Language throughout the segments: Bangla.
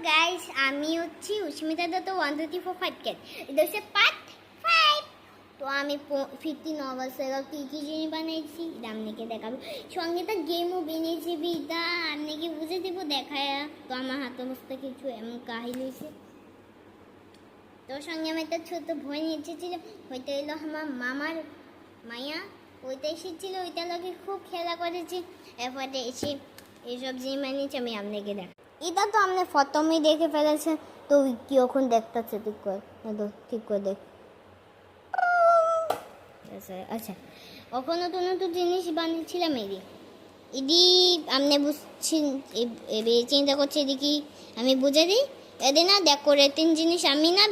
গাইস, আমি হচ্ছি উস্মিতা দত্ত 1 2 3 4 5 ক্যাট। এটা হচ্ছে পার্ট 5। তো আমি 15 অগস্টের কি কি জিনিস বানাইছি এটা আপনাকে দেখাবো। সঙ্গে তো গেমও বানিয়েছি বিদা আপনাকে বুঝে দেবো দেখায়। তো আমার হাতে বসতে কিছু এমন কাহিল হয়েছে। তোর সঙ্গে আমি একটা ছোট ভয় নিয়ে এসেছিলাম। ওইটা এলো আমার মামার মায়া, ওইটা এসেছিলো, ওইটা লোকে খুব খেলা করেছে। এরপরে এসে এইসব জিনিস বানিয়েছি আমি আপনাকে দেখ। এটা তো আপনি প্রথমেই দেখে ফেলেছেন, তো কি এখন দেখতেছে ঠিক করে ঠিক করে দেখ। আচ্ছা, ওখানে নতুন নতুন জিনিস বানিয়েছিলাম এদি আপনি বুঝছেন। চিন্তা করছে এদিকে আমি বুঝে দিই এদের না ডেকোরেটিং জিনিস আমি না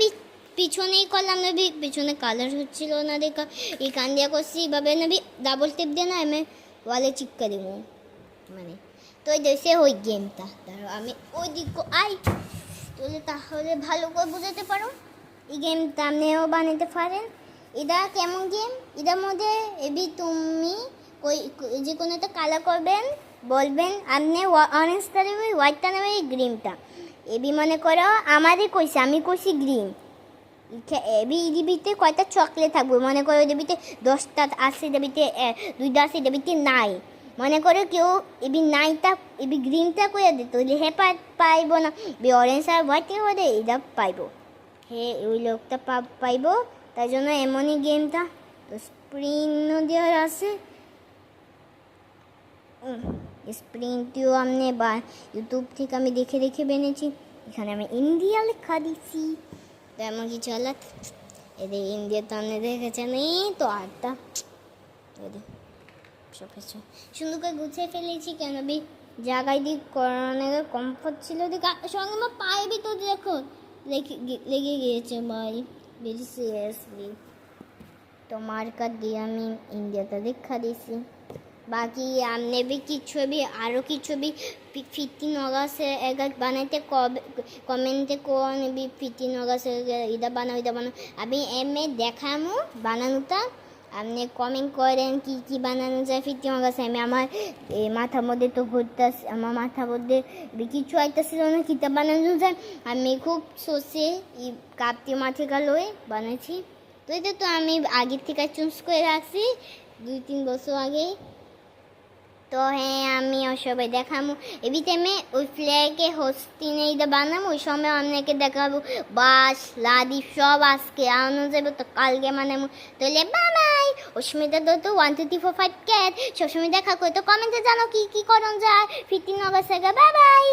পিছনেই করলাম না, পিছনে কালার হচ্ছিল না দেখা এই কান দিয়া করছি এইভাবে না ডাবল টেপ দিয়ে না আমি ওয়ালে চিপকা দিব মানে। তো ওই দেশে ওই গেমটা ধরো আমি ওই দিক আই তাহলে ভালো করে বুঝাতে পারো। এই গেমটা আপনিও বানাতে পারেন। এটা কেমন গেম, এটার মধ্যে এবি তুমি যে কোনো একটা কালার করবেন, বলবেন আপনি অরেঞ্জটা নেবে, হোয়াইটটা নেবে, গ্রিনটা। এবি মনে করো আমারই কইছে, আমি কইছি গ্রিন। এবি ইডিবিতে কয়টা চকলেট থাকবে মনে করো, এডিবিতে 10টা আছে, এডিবিতে 2টা আছে, এডিবিতে নাই। মনে করো কেউ এবি নাইটা এবি গ্রিনটা করে দিত, হে পাইব না, অরেঞ্জ আর হোয়াইট করে এটা পাইব, হে ওই লোকটা পাইব। তাই জন্য এমনই গেমটা। তো স্প্রিনও দেওয়ার আছে, স্প্রিনটিও আপনি বা ইউটিউব থেকে আমি দেখে দেখে বেনেছি। এখানে আমি ইন্ডিয়া লেখা দিচ্ছি। তো এমন কিছু হলো এদের ইন্ডিয়া তো আপনি দেখেছেন। এই তো আরটা সব কিছু সুন্দর করে গুছিয়ে ফেলেছি, কেন জায়গায় দিক করানোর কমফোর্ট ছিল। সঙ্গে আমার পায়ে বি তো দেখো লেগে গিয়েছে ভাই, ভেরি সিরিয়াসলি। তো মার্কার দিয়ে আমি ইন্ডিয়াটা দেখা দিয়েছি। বাকি আপনি বি কিছু বি আরও কিছু বি 15 অগস্টে বানাইতে কমেন্টে কোন বি 15 অগস্টে এটা বানাও আমি এমএ দেখামো বানানোটা। আপনি কমেন্ট করেন কি কি বানানো যায় 15 অগস্টে। আমি আমার মাথার মধ্যে তো ঘুরতেছে, আমার মাথার মধ্যে কিছু আইতেছিল না কিতা বানানো যায়। আমি খুব সোচে কাপটি মাঠে লয়ে বানাইছি। তো এটা তো আমি আগের থেকে চুজ করে রাখছি 2-3 বছর আগে। তো হ্যাঁ আমি সবাই দেখাবো এবিতে আমি ওই ফ্ল্যাগে হোস্টিনে এটা বানাবো, ওই সময় আপনাকে দেখাবো বাস লাদি সব আজকে আনো যাবে। তো কালকে বানাবো। তাহলে বাই অস্মিতা দত্ত 1 2 3 4 5 ক্যাট। সবসময় দেখা করতো কমেন্টে জানো কি কি করণ যায় 15 অগস্ট থেকে। বাই।